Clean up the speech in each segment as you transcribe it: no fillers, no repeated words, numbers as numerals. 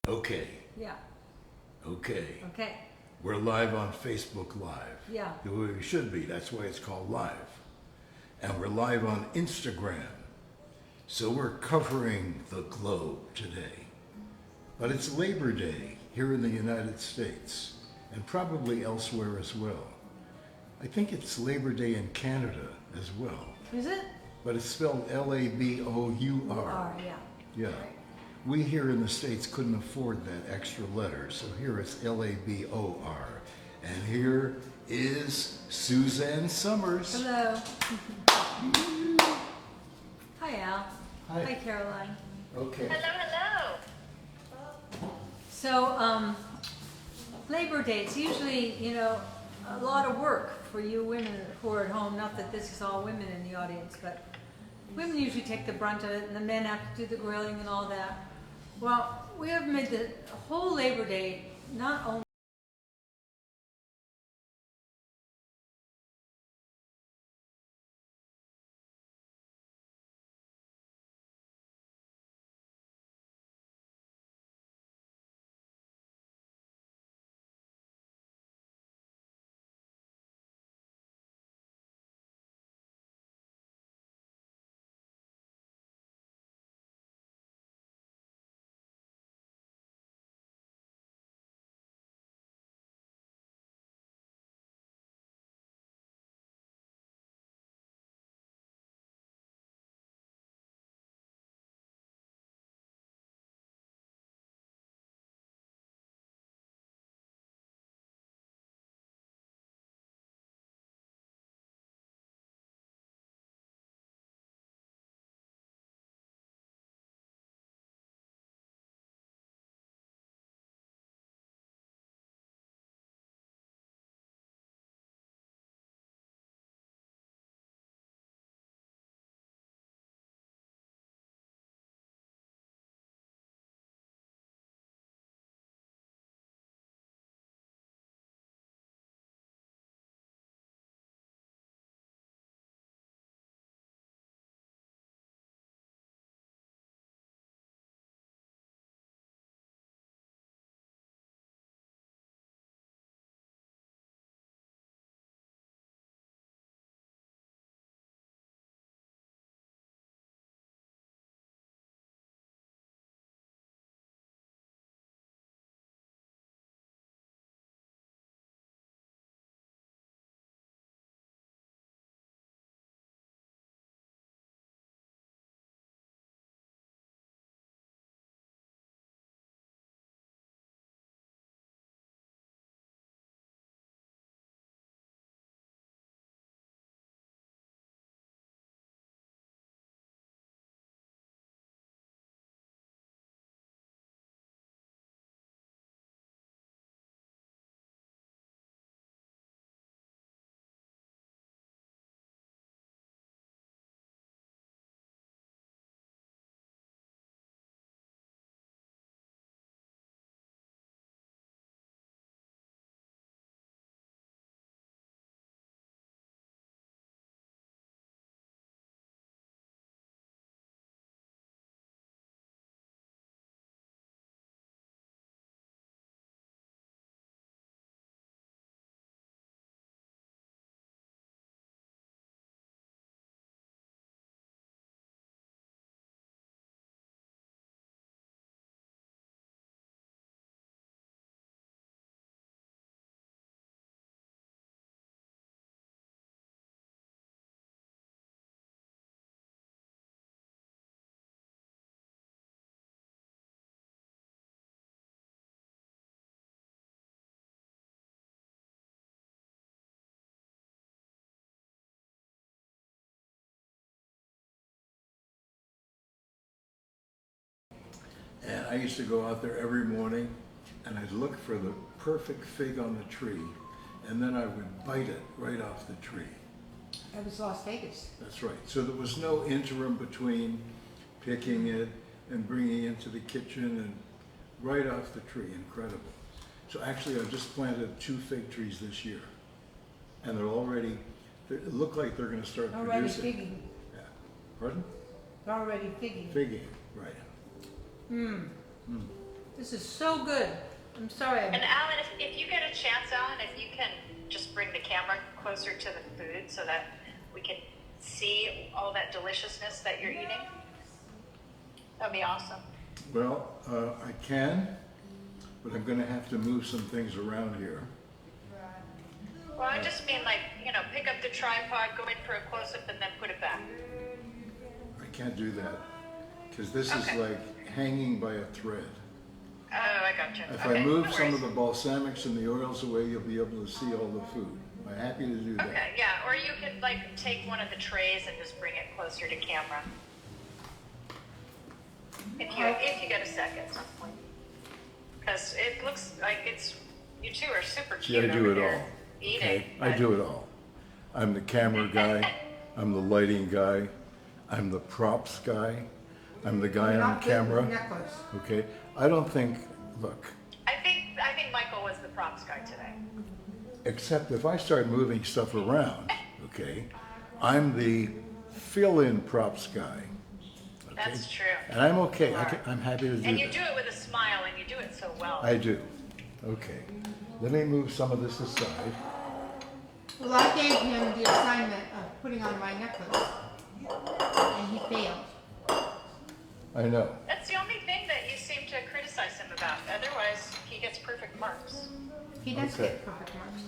Okay, Yeah. okay. Okay. We're live on Facebook Live. Yeah. We should be, that's why it's called live. And we're live on Instagram. So we're covering the globe today. But it's Labor Day here in the United States and probably elsewhere as well. I think it's Labor Day in Canada as well. Is it? But it's spelled Labour. Yeah. Yeah. Right. We here in the States couldn't afford that extra letter, so here it's Labor. And here is Suzanne Summers. Hello. Hi, Al. Hi. Hi, Caroline. Okay. Hello, hello. So, Labor Day, it's usually, a lot of work for you women who are at home. Not that this is all women in the audience, but women usually take the brunt of it, and the men have to do the grilling and all that. Well, we have made the whole Labor Day not only And I used to go out there every morning and I'd look for the perfect fig on the tree and then I would bite it right off the tree. it was Las Vegas. That's right. So there was no interim between picking it and bringing it into the kitchen and right off the tree. Incredible. So actually I just planted 2 fig trees this year and they look like they're going to start Already producing. figging. Yeah. Pardon? Already figging. Figging, right. Hmm. This is so good. I'm sorry. And Alan, if you get a chance, Alan, if you can just bring the camera closer to the food so that we can see all that deliciousness that you're eating, that'd be awesome. Well, I can, but I'm going to have to move some things around here. Well, I just mean like, pick up the tripod, go in for a close-up, and then put it back. I can't do that because this is Okay. like hanging by a thread. Oh, I gotcha. If Okay, I move no some of worries. the balsamics and the oils away, you'll be able to see all the food. I'm happy to do that. Okay, yeah, or you could like take one of the trays and just bring it closer to camera. If you get a second. Because it looks like you two are super See, cute I do over it here all. eating. Okay? I but- do it all. I'm the camera guy. I'm the lighting guy. I'm the props guy. I'm the guy on Not camera. necklace. Okay? I don't think, look, I think Michael was the props guy today. except if I start moving stuff around, okay, I'm the fill-in props guy. Okay? That's true. And I'm okay. You are. I'm happy to do And you that. do it with a smile, and you do it so well. I do. Okay. Let me move some of this aside. Well, I gave him the assignment of putting on my necklace, and he failed. I know. That's the only thing that you seem to criticize him about. Otherwise, he gets perfect marks. He does Okay. get perfect marks.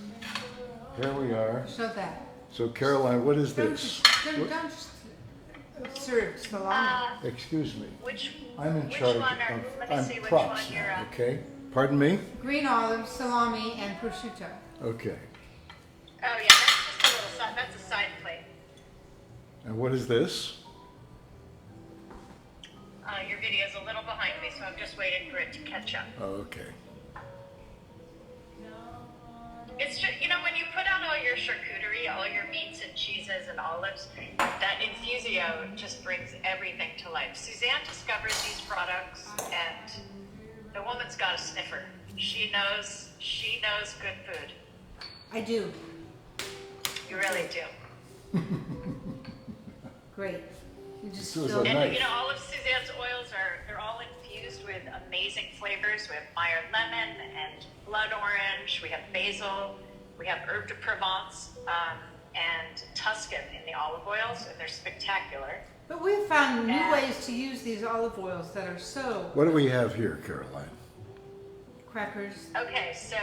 Here we are. Show that. So Caroline, what is Don't this? just, don't just serve salami. Excuse me. Which I'm in which charge one are, of, let me I'm see which props one you're now, okay? Pardon me? Green olives, salami, and prosciutto. Okay. Oh yeah, that's just a little side. That's a side plate. And what is this? Your video is a little behind me, so I'm just waiting for it to catch up. Oh, okay. It's just, when you put out all your charcuterie, all your meats and cheeses and olives, that infusio just brings everything to life. Suzanne discovered these products, and the woman's got a sniffer. She knows good food. I do. You really do. Great. You just So is filled that And nice? all of Suzanne's oils they're all infused with amazing flavors. We have Meyer lemon and blood orange. We have basil. We have herb de Provence and Tuscan in the olive oils, and they're spectacular. But we've found new Yeah. ways to use these olive oils that are so What do we have here, Caroline? crackers. Okay, so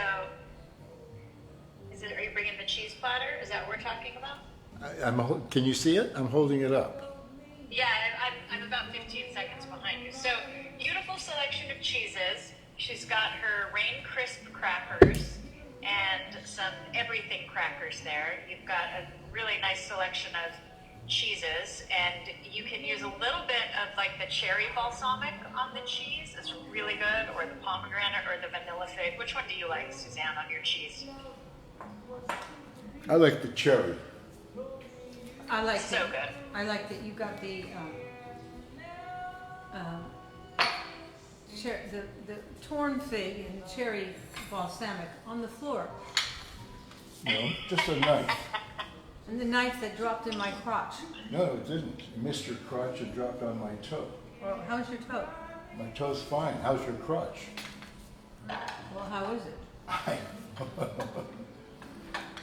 are you bringing the cheese platter? Is that what we're talking about? Can you see it? I'm holding it up. Yeah, I'm about 15 seconds behind you. So, beautiful selection of cheeses. She's got her Rain Crisp crackers and some everything crackers there. You've got a really nice selection of cheeses, and you can use a little bit of like the cherry balsamic on the cheese. It's really good, or the pomegranate or the vanilla fig. Which one do you like, Suzanne, on your cheese? I like the cherry. I like So that. good. I like that you got the the torn fig and cherry balsamic on the floor, No, just a knife. and the knife that dropped in my crotch. No, it didn't. You missed your crotch and dropped on my toe. Well, how's your toe? My toe's fine. How's your crotch? Well, how is it?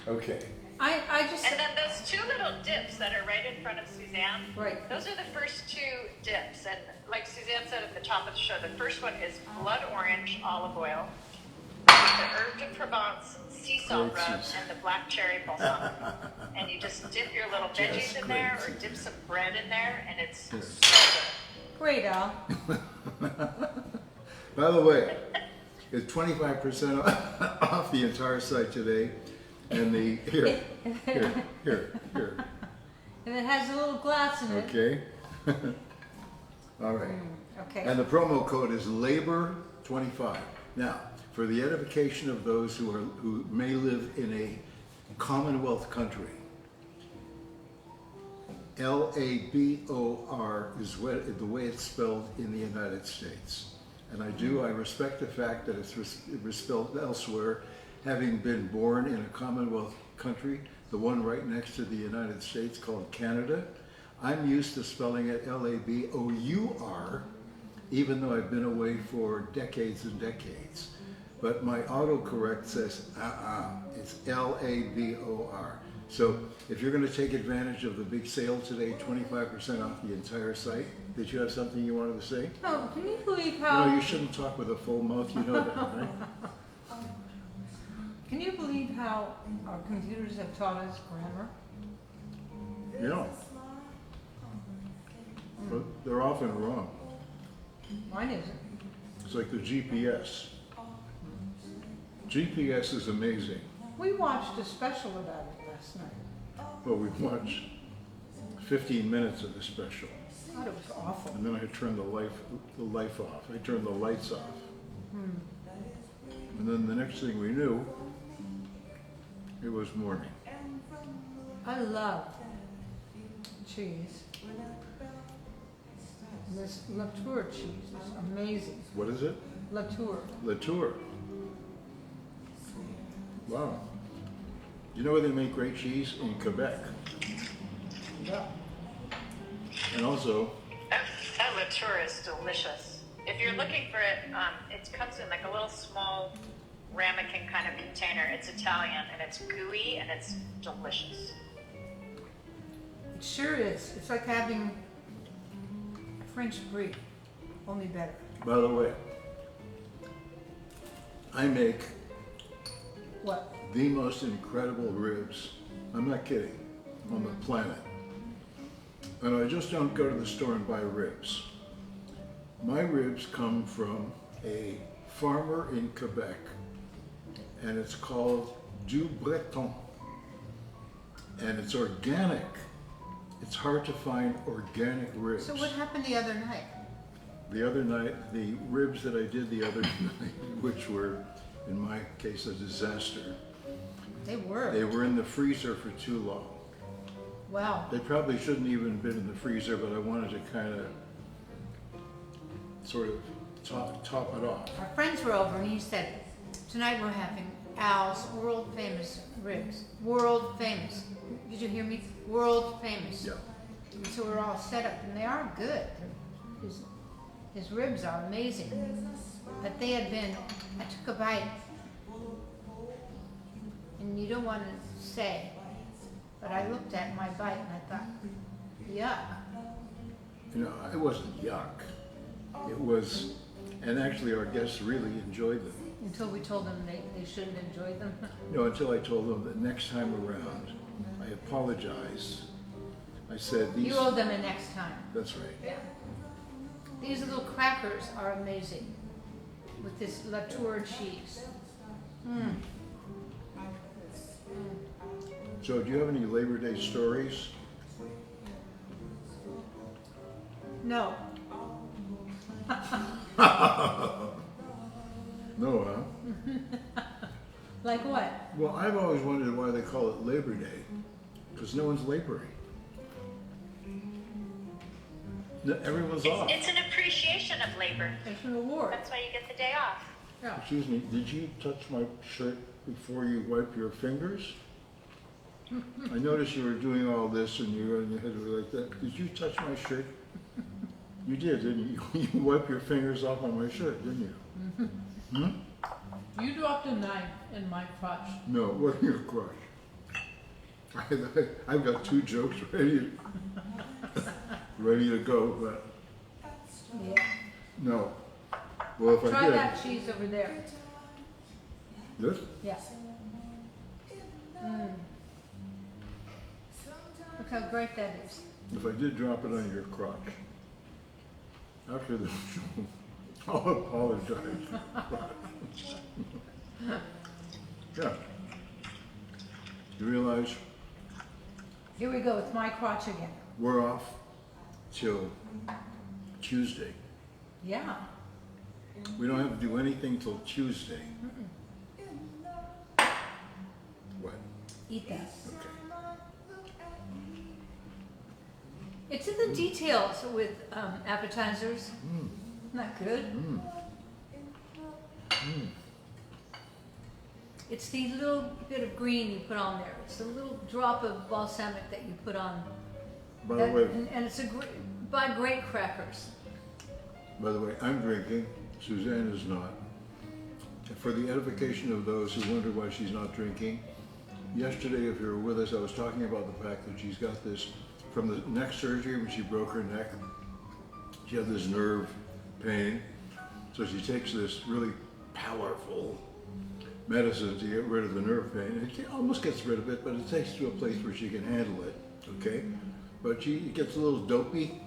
Okay. I just And then those two little dips that are right in front of Suzanne, Right. those are the first two dips. And like Suzanne said at the top of the show, the first one is blood orange olive oil, the herb de Provence sea salt Great rub, Susan. and the black cherry balsamic. And you just dip your little veggies in there, or great, dip Susan. some bread in there, and it's so Yes. good. great, Al. By the way, it's 25% off the entire site today. And the, here. And it has a little glass in it. Okay. All right. Okay. And the promo code is LABOR25. Now, for the edification of those who may live in a Commonwealth country, LABOR is the way it's spelled in the United States. And I respect the fact that it's spelled elsewhere, having been born in a Commonwealth country, the one right next to the United States called Canada. I'm used to spelling it LABOUR, even though I've been away for decades and decades. But my autocorrect says, it's Labor. So if you're going to take advantage of the big sale today, 25% off the entire site, did you have something you wanted to say? Oh, can you believe You how? know, you shouldn't talk with a full mouth, you know that, right? Can you believe how our computers have taught us grammar? Yeah. But they're often wrong. Mine isn't. It's like the GPS. GPS is amazing, We watched a special about it last night. but we watched 15 minutes of the special. I thought it was awful. And then I turned the life off. I turned the lights off. And then the next thing we knew, it was morning. I love cheese. This Latour cheese is amazing. What is it? Latour. Latour. Wow. You know where they make great cheese? In Quebec. Yeah. And also, That Latour is delicious. If you're looking for it, it comes in like a little small ramekin kind of container. It's Italian and it's gooey and it's delicious. It sure is. It's like having French brie, only better. by the way, I make What? the most incredible ribs, I'm not kidding, on the planet. And I just don't go to the store and buy ribs. My ribs come from a farmer in Quebec, and it's called Du Breton. And it's organic. It's hard to find organic ribs. So what happened the other night? The other night, the ribs that I did the other night, which were, in my case, a disaster, They were. they were in the freezer for too long. Wow. They probably shouldn't even been in the freezer, but I wanted to kind of sort of top it off. Our friends were over and he said, tonight we're having Al's world famous ribs. World famous. Did you hear me? World famous. Yeah. And so we're all set up and they are good. His ribs are amazing. But they had been, I took a bite. And you don't want to say, but I looked at my bite and I thought, yuck. You know, it wasn't yuck. It was, and actually our guests really enjoyed them. Until we told them they shouldn't enjoy them. You know, until I told them that next time around, I apologized. I said these. You owe them a next time. That's right. Yeah. These little crackers are amazing with this Latour cheese. So, do you have any Labor Day stories? No. No, huh? Like what? Well, I've always wondered why they call it Labor Day, because no one's laboring. No, everyone's off. It's an appreciation of labor. It's an award. That's why you get the day off. Yeah. Excuse me, did you touch my shirt before you wipe your fingers? I noticed you were doing all this and you were in your head like that. Did you touch my shirt? You did, didn't you? You wiped your fingers off on my shirt, didn't you? Hmm? You dropped a knife in my crotch. No, it wasn't your crush. I've got two jokes ready to go, but Yeah. no. Well, if I Try did, that cheese over there. this? Yeah. Look how great that is. If I did drop it on your crotch, after the show, I'll apologize. Yeah. You realize Here we go with my crotch again. we're off till Tuesday. Yeah. We don't have to do anything till Tuesday. What? Eat that. Okay. It's in the details with appetizers. Isn't that good? It's the little bit of green you put on there. It's a little drop of balsamic that you put on. By the way, And it's buy great crackers. By the way, I'm drinking, Suzanne is not. For the edification of those who wonder why she's not drinking, yesterday, if you were with us, I was talking about the fact that she's got this, from the neck surgery when she broke her neck, she had this nerve pain. So she takes this really powerful medicine to get rid of the nerve pain. And she almost gets rid of it, but it takes to a place where she can handle it, okay? But she gets a little dopey,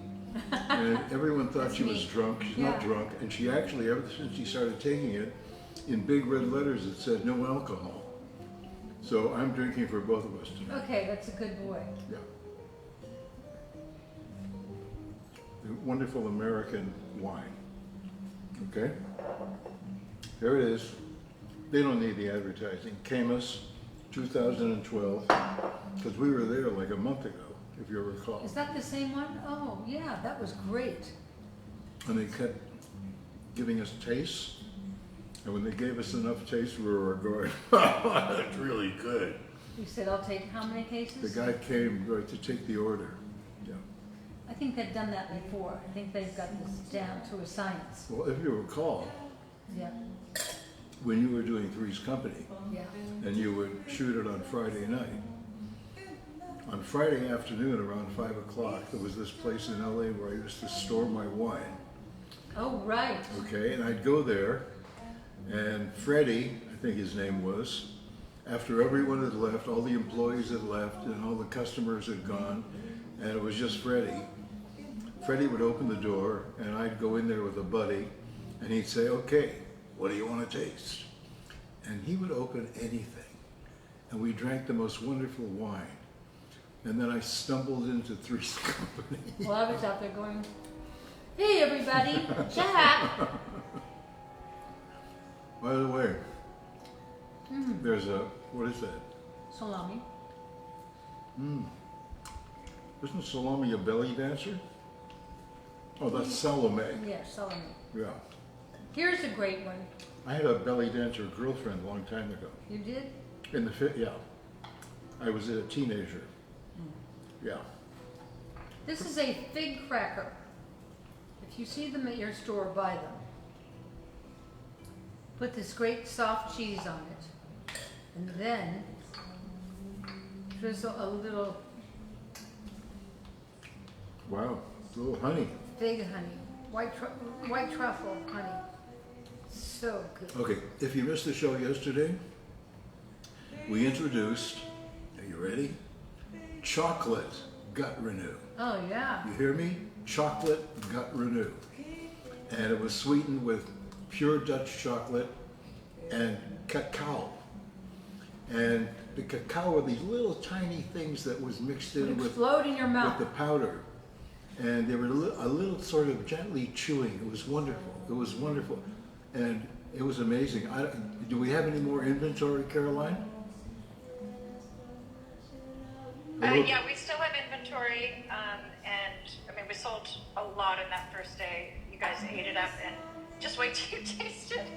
and everyone thought That's she was me. drunk. She's not Yeah. drunk, and she actually, ever since she started taking it, in big red letters it said no alcohol. So I'm drinking for both of us tonight. Okay, that's a good boy. Yeah. The wonderful American wine. Okay? Here it is. They don't need the advertising. Camus, 2012, because we were there like a month ago, if you recall. Is that the same one? Oh, yeah, that was great. And they kept giving us tastes. And when they gave us enough taste, we were going, oh, that's really good. You said, I'll take how many The cases? guy came right to take the order. Yeah. I think they've done that before. I think they've got this down to a science. Well, if you recall, Yeah, when you were doing Three's Company, yeah. and you would shoot it on Friday night. On Friday afternoon around 5 o'clock, there was this place in LA where I used to store my wine, Oh, right. okay? And I'd go there, and Freddie, I think his name was, after everyone had left, all the employees had left, and all the customers had gone, and it was just Freddie. Freddie would open the door, and I'd go in there with a buddy, and he'd say, okay, what do you want to taste? And he would open anything. And we drank the most wonderful wine. And then I stumbled into Three's Company. Well, I was out there going, hey, everybody, Jack. By the way, there's a, what is that? Salami. Isn't Salome a belly dancer? Oh, that's Salome. Yeah, salami. Yeah. Here's a great one. I had a belly dancer girlfriend a long time ago. You did? In the fit, yeah. I was a teenager. Yeah. This is a fig cracker. If you see them at your store, buy them. Put this great soft cheese on it. And then drizzle a little Wow. A little honey. fig honey, white truffle honey. So good. Okay, if you missed the show yesterday, we introduced, are you ready? Chocolate gut renew. Oh, yeah. You hear me? Chocolate gut renew. And it was sweetened with pure Dutch chocolate and cacao. And the cacao were these little tiny things that was mixed in with Explode in your mouth. the powder. And they were a little sort of gently chewing. It was wonderful. It was wonderful. And it was amazing. Do we have any more inventory, Caroline? Yeah, we still have inventory, and I mean, we sold a lot in that first day. You guys ate it up, and just wait till you taste it.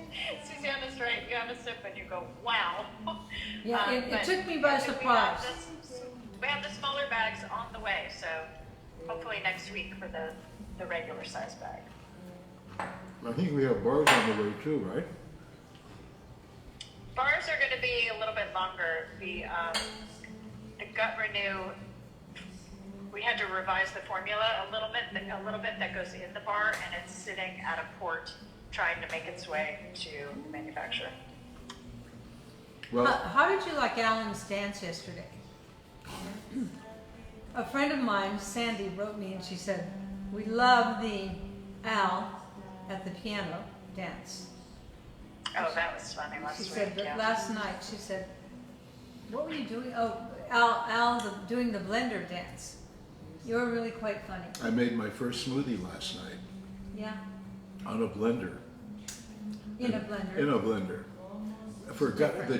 Suzanne's right. You have a sip, and you go, "Wow!" Yeah, it but took me by I think surprise. We have the smaller bags on the way, so hopefully next week for the regular size bag. I think we have bars on the way too, right? Bars are going to be a little bit longer. The gut renew, we had to revise the formula a little bit. That goes in the bar, and it's sitting at a port trying to make its way to manufacture. Well, How did you like Alan's dance yesterday? A friend of mine, Sandy, wrote me and she said, we love the Al at the piano dance. Oh, that was funny last She week. said that yeah. last night, she said, what were you doing? Oh, doing the blender dance. You were really quite funny. I made my first smoothie last night Yeah, on a blender. in a blender. In a blender. For the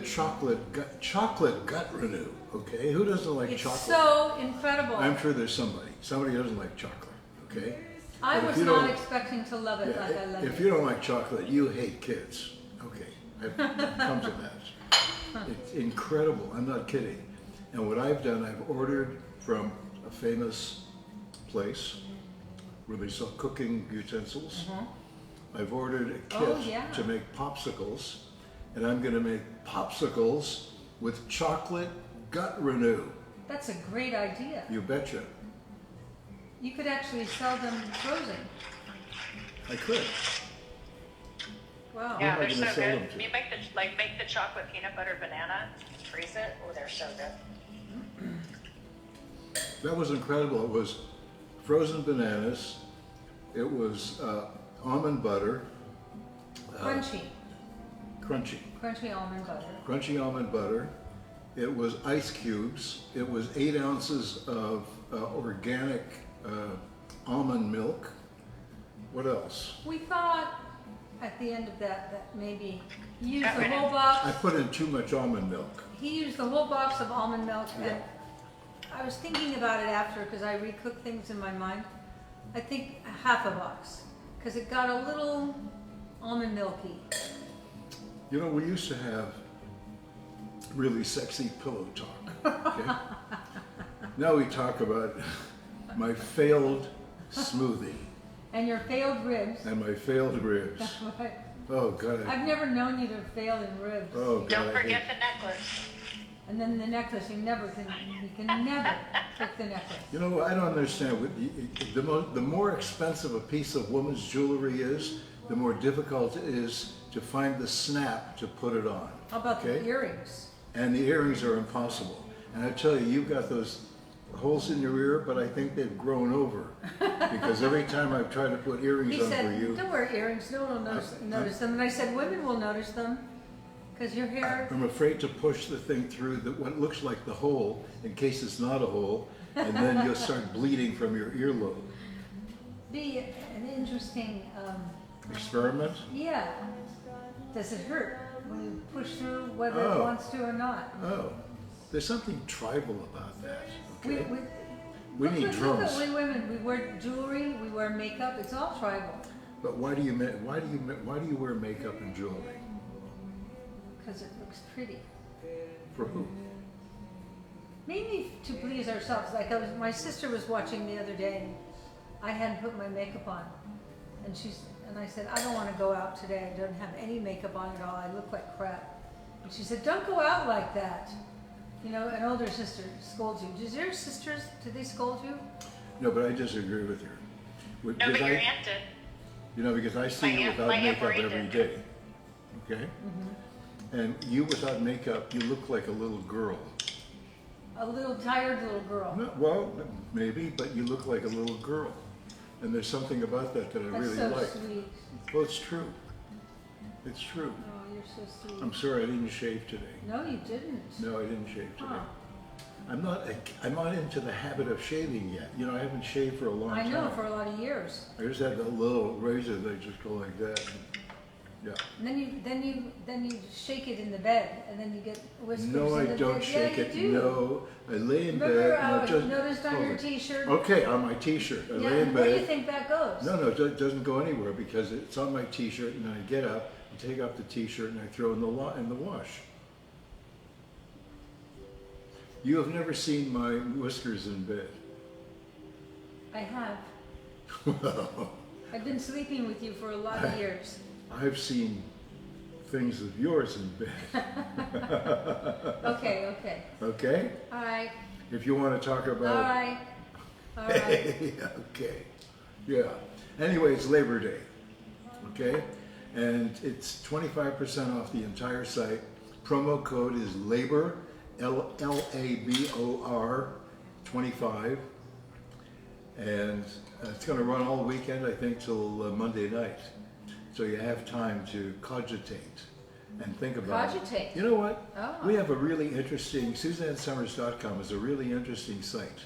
chocolate gut renew. Okay, who doesn't like It's chocolate? so incredible. I'm sure there's somebody. Somebody doesn't like chocolate. Okay. I But if was you not don't- expecting to love it like I love If it. you don't like chocolate, you hate kids. Okay, I've come to that. It's incredible. I'm not kidding. And what I've done, I've ordered from a famous place where they sell cooking utensils. I've ordered a kit Oh, yeah. to make popsicles, and I'm going to make popsicles with chocolate gut renew. That's a great idea. You betcha. You could actually sell them frozen. I could. Wow. Yeah, am I they're gonna so sell good. them to? You make the chocolate peanut butter banana, freeze it. Oh, they're so good. That was incredible. It was frozen bananas. It was almond butter, Crunchy. crunchy. Crunchy almond butter. Crunchy almond butter. It was ice cubes. It was 8 ounces of organic almond milk. What else? We thought at the end of that maybe he used Got the rid of- whole box. I put in too much almond milk. He used the whole box of almond milk, Yeah. and I was thinking about it after because I recook things in my mind. I think half a box because it got a little almond milky. You know, we used to have really sexy pillow talk. Okay? Now we talk about my failed smoothie And your failed ribs. and my failed ribs. Oh God! I've never known you to fail in ribs. Oh God! Don't I hate- forget the necklace. And then the necklace, you can never take the necklace. You know, I don't understand. The more expensive a piece of woman's jewelry is, the more difficult it is to find the snap to put it on. How about Okay? the earrings? And the earrings are impossible. And I tell you, you've got those holes in your ear, but I think they've grown over. Because every time I've tried to put earrings He on for said, you, don't wear earrings, no one will notice them. And I said, women will notice them because your hair, I'm afraid to push the thing through what looks like the hole, in case it's not a hole, and then you'll start bleeding from your earlobe. be an interesting, Experiment? yeah. Does it hurt when you push through whether Oh. it wants to or not? Oh, there's something tribal about that. Okay? We look need at drones. we women, we wear jewelry, we wear makeup, it's all tribal. But why do you wear makeup and jewelry? Because it looks pretty. For who? Mainly to please ourselves. Like my sister was watching the other day, and I hadn't put my makeup on, and I said, I don't want to go out today. I don't have any makeup on at all. I look like crap. And she said, don't go out like that. You know, an older sister scolds you. Does your sisters, do they scold you? No, but I disagree with her. No, Because but your aunt did. you know, because I see My you aunt- without my Aunt makeup Marie every did. day. Okay? And you without makeup, you look like a little girl. A little tired little girl. No, well, maybe, but you look like a little girl. And there's something about that I That's really so like. sweet. Well, it's true. It's true. Oh, you're so sweet. I'm sorry I didn't shave today. No, you didn't. No, I didn't shave today. Huh. I'm not into the habit of shaving yet. You know, I haven't shaved for a long I time. know, for a lot of years. I just have that little razor that I just go like that. Yeah. And then you shake it in the bed, and then you get whiskers No, I in the don't bed. shake Yeah, it. you do. No, I lay in Remember, bed. and I just, noticed on your hold it. T-shirt? Okay, on my T-shirt. I Yeah, lay in where do you bed. think that goes? No, it doesn't go anywhere because it's on my T-shirt, and then I get up, I take off the T-shirt, and I throw in the wash. You have never seen my whiskers in bed. I have. I've been sleeping with you for a lot of years. I've seen things of yours in bed. Okay. Okay? All right. If you want to talk All about... right. All right. Okay. Yeah. Anyway, it's Labor Day. Okay? And it's 25% off the entire site. Promo code is LABOR, LABOR 25. And it's going to run all weekend, I think, till Monday night. So you have time to cogitate and think about it. Cogitate? You know what? Oh. We have a really interesting, SusanSummers.com is a really interesting site.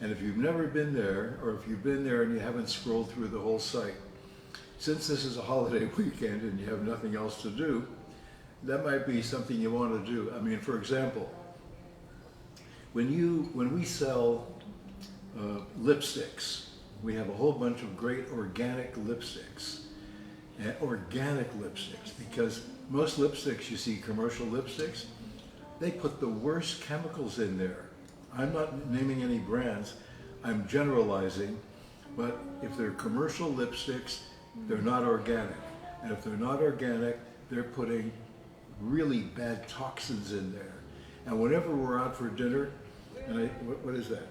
And if you've never been there, or if you've been there and you haven't scrolled through the whole site, since this is a holiday weekend and you have nothing else to do, that might be something you want to do. I mean, for example, when we sell lipsticks, we have a whole bunch of great organic lipsticks. Because most lipsticks, you see commercial lipsticks, they put the worst chemicals in there. I'm not naming any brands, I'm generalizing, but if they're commercial lipsticks, They're not organic. And if they're not organic, they're putting really bad toxins in there. And whenever we're out for dinner, and what is that?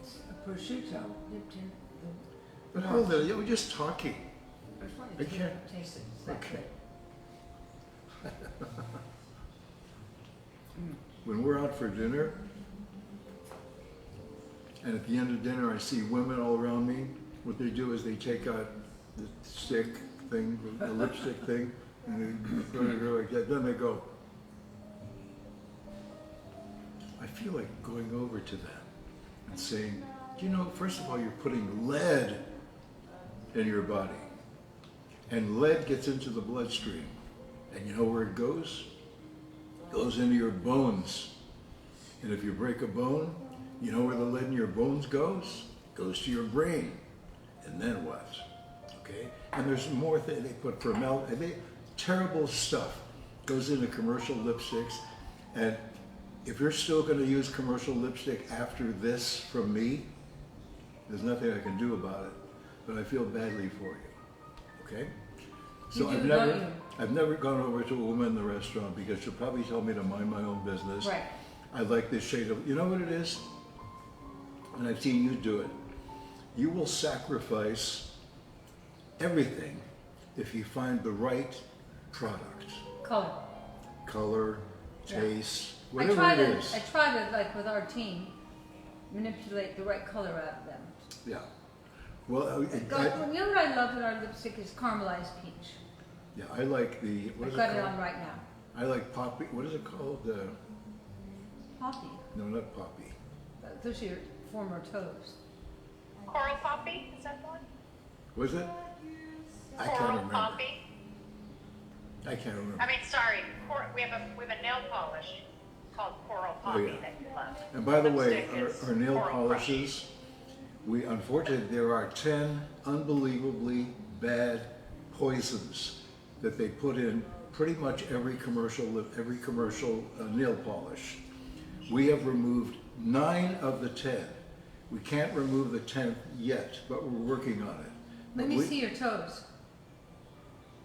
It's a prosciutto dipped in the. But hold on, we're just talking. I just wanted I to can't- taste it. It's that Okay. good. When we're out for dinner, and at the end of dinner I see women all around me, what they do is they take out the stick thing, the lipstick thing, and they go like that. Then they go, I feel like going over to them and saying, do you know, first of all, you're putting lead in your body. And lead gets into the bloodstream. And you know where it goes? It goes into your bones. And if you break a bone, you know where the lead in your bones goes? It goes to your brain. And then what? Okay? And there's more things they put terrible stuff goes into commercial lipsticks. And if you're still going to use commercial lipstick after this from me, there's nothing I can do about it. But I feel badly for you. Okay? So You do, don't you? I've never gone over to a woman in the restaurant because she'll probably tell me to mind my own business. Right. I like this shade of, you know what it is? And I've seen you do it. You will sacrifice everything if you find the right product. Color, taste, whatever it is. I try to, like with our team, manipulate the right color out of them. Yeah. Well, You know what I love in our lipstick is caramelized peach. yeah, I like the, what I've is it got it called? on right now. I like poppy, what is it called? Poppy. No, not poppy. Those are your former toes. Coral poppy, is that the one? Was it? I can't Coral remember. poppy. I can't remember. I mean, sorry, we have a nail polish called Coral Poppy yeah. that you love. And by the way, Lipstick is our nail Coral Crush. polishes, unfortunately, there are 10 unbelievably bad poisons that they put in pretty much every commercial nail polish. We have removed 9 of the 10. We can't remove the 10th yet, but we're working on it. Let me see your toes.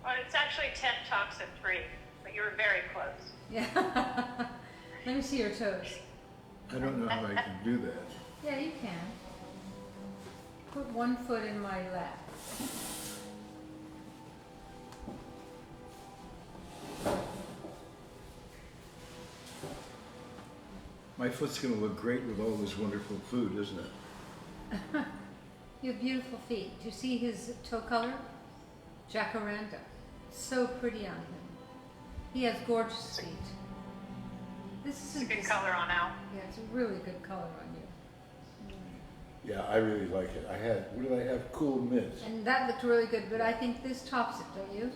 Well, it's actually 10 toxin free, but you were very close. Yeah. Let me see your toes. I don't know how I can do that. Yeah, you can. Put one foot in my lap. My foot's going to look great with all this wonderful food, isn't it? You have beautiful feet. Do you see his toe color? Jacaranda. So pretty on him. He has gorgeous feet. This It's a isn't good this- color on Al. Yeah, it's a really good color on you. Yeah, I really like it. What did I have? Cool mint. And that looked really good, but I think this tops it, don't you?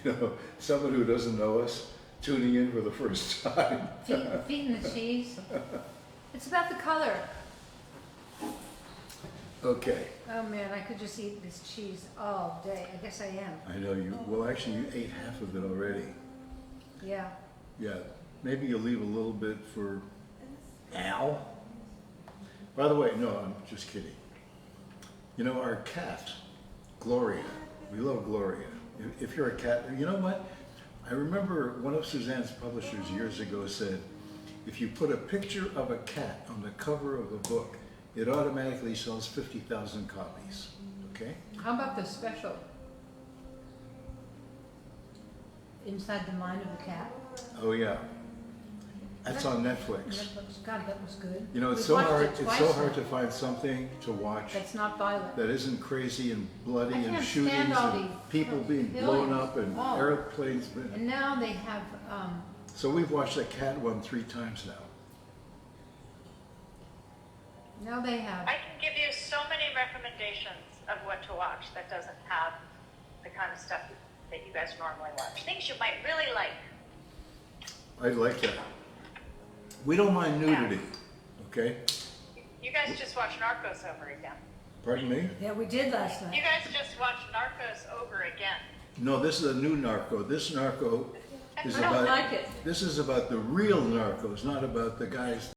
You know, someone who doesn't know us tuning in for the first time. Feet in the cheese. It's about the color. Okay, Oh man, I could just eat this cheese all day. I guess I am. I know you. Well, actually, you ate half of it already. Yeah. Yeah, maybe you'll leave a little bit for Al. By the way, no, I'm just kidding. You know, our cat, Gloria. We love Gloria. If you're a cat, you know what? I remember one of Suzanne's publishers years ago said, if you put a picture of a cat on the cover of a book, it automatically sells 50,000 copies. Okay? How about the special? Inside the Mind of the Cat? Oh yeah. That's on Netflix. Netflix. God, that was good. You know, it's We've so watched hard. it It's twice so hard now. to find something to watch That's not violent. that isn't crazy and bloody I and can't shootings stand all and these people being killings. blown up and Oh. airplanes. And now they have, So we've watched the cat one 3 times now. now they have, I can give you so many recommendations of what to watch that doesn't have the kind of stuff that you guys normally watch. Things you might really like. I like that. We don't mind nudity, okay? You guys just watched Narcos over again. Pardon me? yeah, we did last You night. guys just watched Narcos over again. No, this is a new narco. This narco is I don't about. like it. This is about the real narcos, not about the guys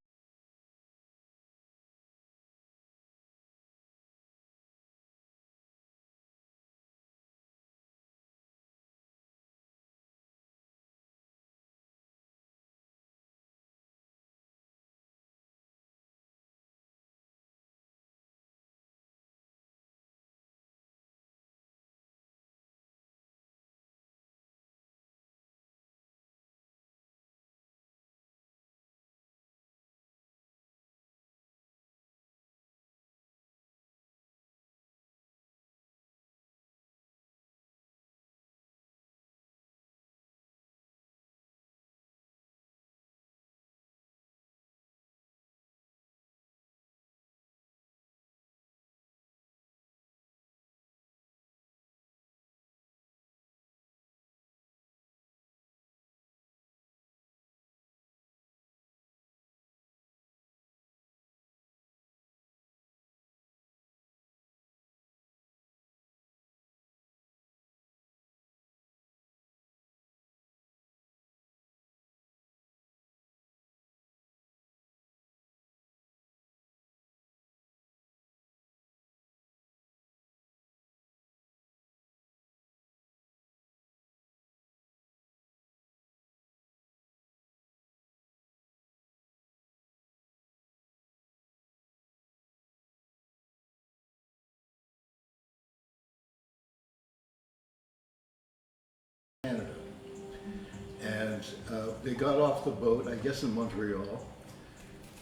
they got off the boat, I guess in Montreal,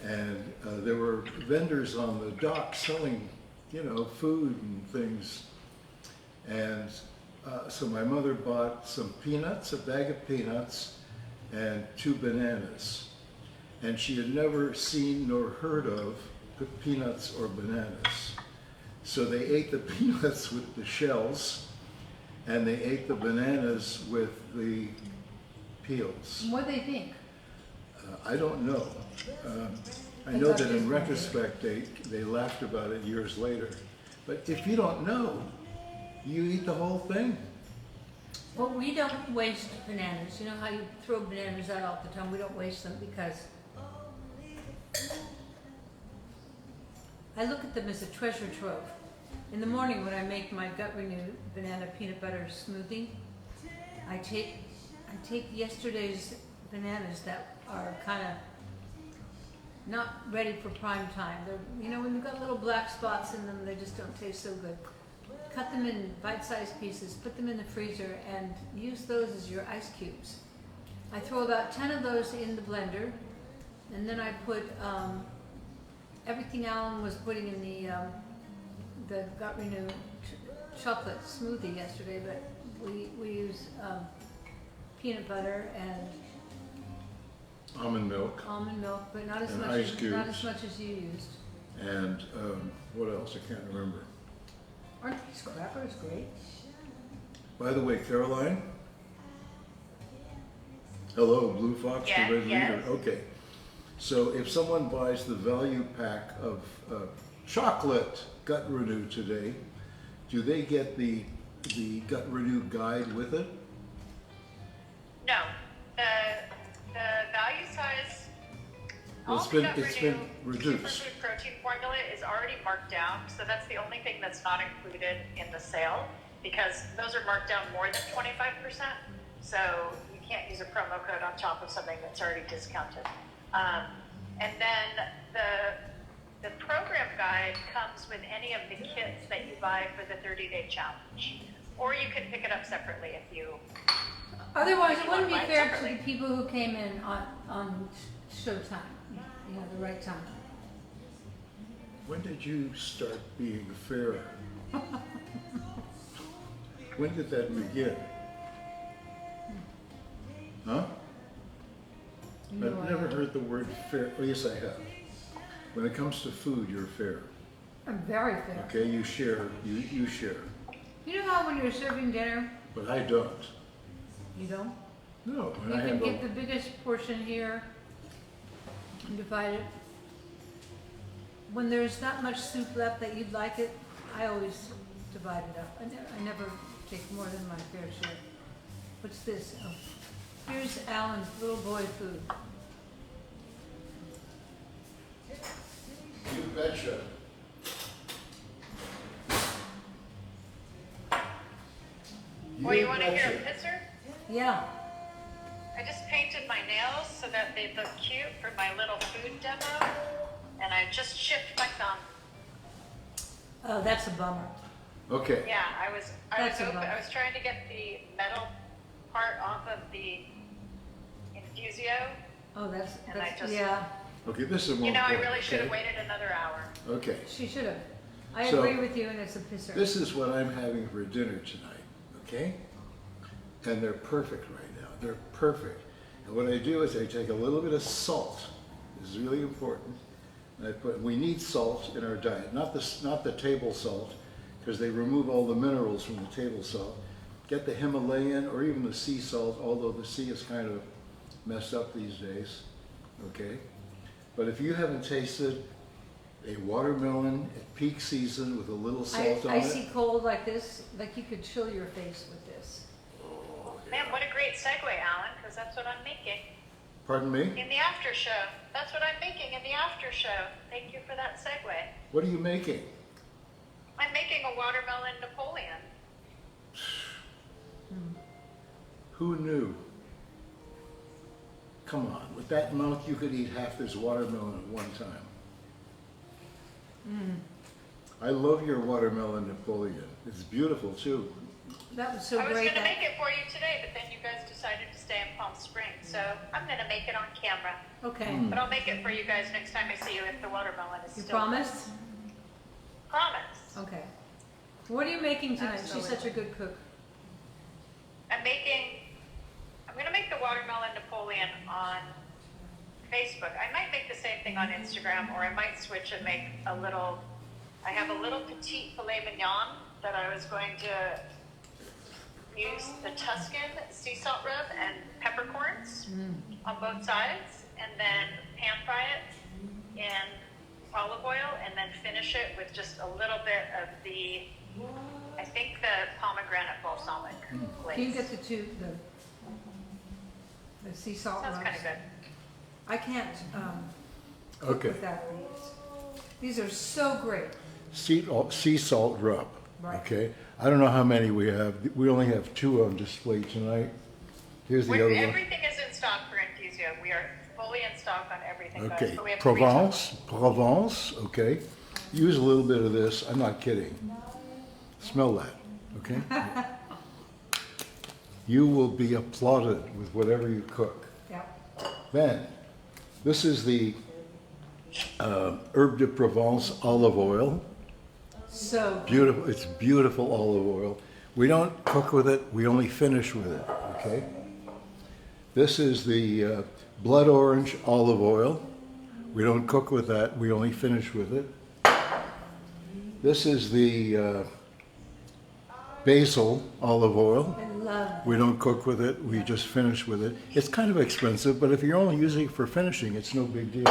and there were vendors on the dock selling, you know, food and things. And so my mother bought some peanuts, a bag of peanuts, and 2 bananas. And she had never seen nor heard of peanuts or bananas. So they ate the peanuts with the shells, and they ate the bananas with the peels. What do they think? I don't know. I I know thought that in this was retrospect they laughed about it years later. But if you don't know, you eat the whole thing. But we don't waste bananas. You know how you throw bananas out all the time? We don't waste them because I look at them as a treasure trove. In the morning when I make my Gut Renew banana peanut butter smoothie, I take yesterday's bananas that are kind of not ready for prime time. They're, you know, when you've got little black spots in them, they just don't taste so good. Cut them in bite-sized pieces, put them in the freezer, and use those as your ice cubes. I throw about 10 of those in the blender, and then I put everything Alan was putting in the Gut Renew chocolate smoothie yesterday, but we use peanut butter and Almond milk almond milk, but not as And much ice as cubes. not as much as you used. and what else? I can't remember. Aren't these crackers great? By the way, Caroline. Hello, Blue Fox, Yeah, the Red yes. Leader. Okay. So if someone buys the value pack of chocolate Gut Renew today, do they get the Gut Renew guide with it? No, the value size. Well, all it's the been- Gut it's Renew been reduced. Superfood protein formula is already marked down, so that's the only thing that's not included in the sale, because those are marked down more than 25%. So you can't use a promo code on top of something that's already discounted. And then the program guide comes with any of the kits that you buy for the 30-day challenge, or you can pick it up separately if you. Otherwise, If it you wouldn't be wanna buy it fair to separately. the people who came in on showtime, you know, the right time. When did you start being fair? When did that begin? Huh? You know, I've never heard the word fair. Oh, yes, I have. When it comes to food, you're fair. I'm very fair. Okay, you share. You share. You know how when you're serving dinner, But I don't. you don't? No, when You I can have get the biggest portion here and divide it. When there's not much soup left that you'd like it, I always divide it up. I never take more than my fair share. What's this? Oh, here's Alan's little boy food. You betcha. Well, you want to hear a picture? Yeah. I just painted my nails so that they look cute for my little food demo, and I just chipped my thumb. Oh, that's a bummer. Okay. Yeah, I was That's a open. bummer. I was trying to get the metal part off of the infusio. Oh, that's And I just- yeah. Okay, this is more You know, I important, really should have okay? waited another hour. Okay. She should have. I So- agree with you, and it's a pisser. This is what I'm having for dinner tonight, okay? And they're perfect right now. They're perfect. And what I do is I take a little bit of salt. This is really important. And we need salt in our diet, not the table salt, because they remove all the minerals from the table salt. Get the Himalayan or even the sea salt, although the sea is kind of messed up these days, okay? But if you haven't tasted a watermelon at peak season with a little salt on Icy it, cold like this, like you could chill your face with this. Man, what a great segue, Alan, because that's what I'm making pardon me, in the after show. That's what I'm making in the after show. Thank you for that segue. what are you making? I'm making a watermelon Napoleon. Who knew? Come on, with that mouth you could eat half this watermelon at one time. I love your watermelon Napoleon. It's beautiful too. That was so I was great. going to make it for you today, but then you guys decided to stay in Palm Springs, so I'm going to make it on camera. Okay. But I'll make it for you guys next time I see you if the watermelon is You still. promised? Promise. Okay. What are you making tonight? She's Absolutely. such a good cook. I'm going to make the watermelon Napoleon on Facebook. I might make the same thing on Instagram, or I might switch and make I have a little petite filet mignon that I was going to use the Tuscan sea salt rub and peppercorns on both sides, and then pan fry it in olive oil, and then finish it with just a little bit of I think the pomegranate balsamic glaze. Can you get the sea salt Sounds rubs? kind of good. I can't cook Okay. without these. These are so great. Sea salt rub. Right. Okay. I don't know how many we have. We only have 2 on display tonight. Here's the other one. Everything is in stock for Infusia. We are fully in stock on everything, guys. Okay. But we have Provence. Okay. Use a little bit of this. I'm not kidding. Smell that. Okay. You will be applauded with whatever you cook. Yep. Then, this is the Herbe de Provence olive oil. So Beautiful. It's beautiful olive oil. We don't cook with it. We only finish with it. Okay. This is the blood orange olive oil. We don't cook with that. We only finish with it. This is the basil olive oil. I love. We don't cook with it. We just finish with it. It's kind of expensive, but if you're only using it for finishing, it's no big deal.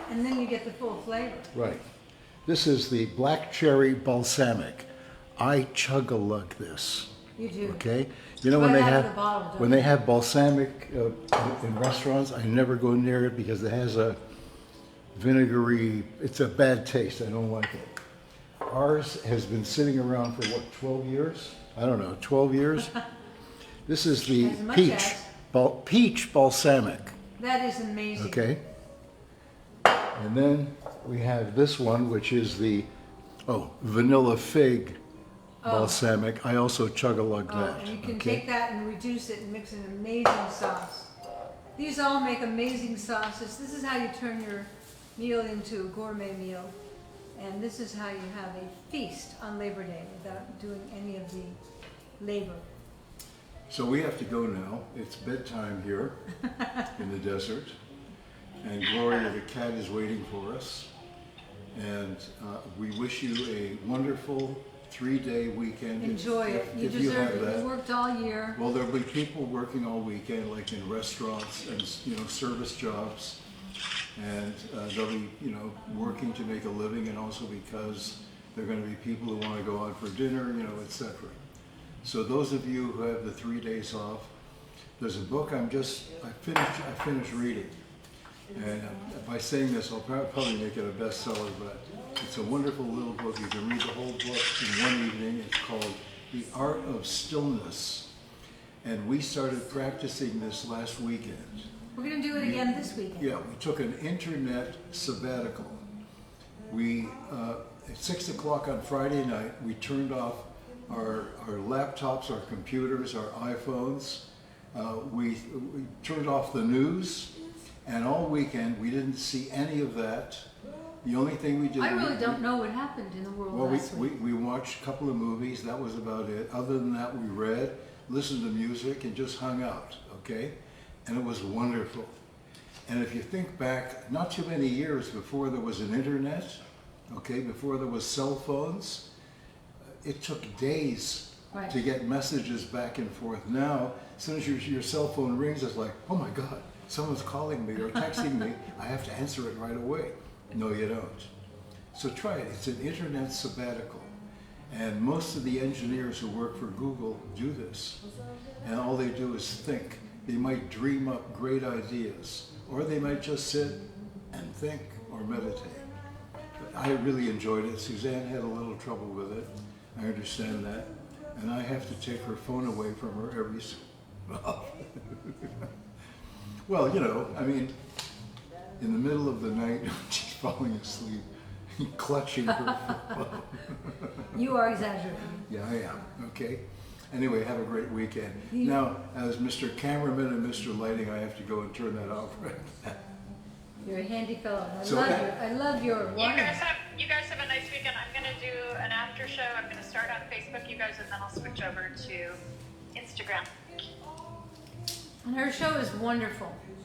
And then you get the full flavor. Right. This is the black cherry balsamic. I chug-a-lug this. You do. Okay. You know when Right they out of have the bottle, don't when they have balsamic in restaurants, I never go near it because it has a vinegary. It's a bad taste. I don't like it. Ours has been sitting around for what, 12 years? I don't know, 12 years. This is the As much peach balsamic. That is amazing. Okay. And then we have this one, which is the vanilla fig balsamic. I also chug-a-lug Oh, that. and you can okay? take that and reduce it and mix an amazing sauce. These all make amazing sauces. This is how you turn your meal into a gourmet meal. And this is how you have a feast on Labor Day without doing any of the labor. So we have to go now. It's bedtime here in the desert. And Gloria, the cat, is waiting for us. And we wish you a wonderful 3-day weekend. Enjoy it. You if deserve have it. that. You worked all year. Well, there'll be people working all weekend, like in restaurants and service jobs, and they'll be working to make a living, and also because there are going to be people who want to go out for dinner, etc. So those of you who have the 3 days off, there's a book I finished reading, and by saying this, I'll probably make it a bestseller, but it's a wonderful little book. You can read the whole book in one evening. It's called The Art of Stillness. And we started practicing this last weekend. We're going to do it again this weekend. Yeah, we took an internet sabbatical. We, at 6 o'clock on Friday night, we turned off our laptops, our computers, our iPhones. We turned off the news, and all weekend we didn't see any of that. The only thing we did... I really don't know what happened in the world Well, last week. we watched a couple of movies. That was about it. Other than that, we read, listened to music, and just hung out, okay? And it was wonderful. And if you think back, not too many years before there was an internet, okay, before there was cell phones, it took days Right. to get messages back and forth. Now, as soon as your cell phone rings, it's like, oh my God, someone's calling me or texting me. I have to answer it right away. No, you don't. So try it. It's an internet sabbatical. And most of the engineers who work for Google do this. And all they do is think. They might dream up great ideas, or they might just sit and think or meditate. But I really enjoyed it. Suzanne had a little trouble with it. I understand that. And I have to take her phone away from her every so often. Well, in the middle of the night, when she's falling asleep, clutching her phone. You are exaggerating. Yeah, I am, okay? Anyway, have a great weekend. Now, as Mr. Cameraman and Mr. Lighting, I have to go and turn that off. You're a handy fellow. So I love your You water. you guys have a nice weekend. I'm gonna do an after show. I'm gonna start on Facebook, you guys, and then I'll switch over to Instagram. And her show is wonderful.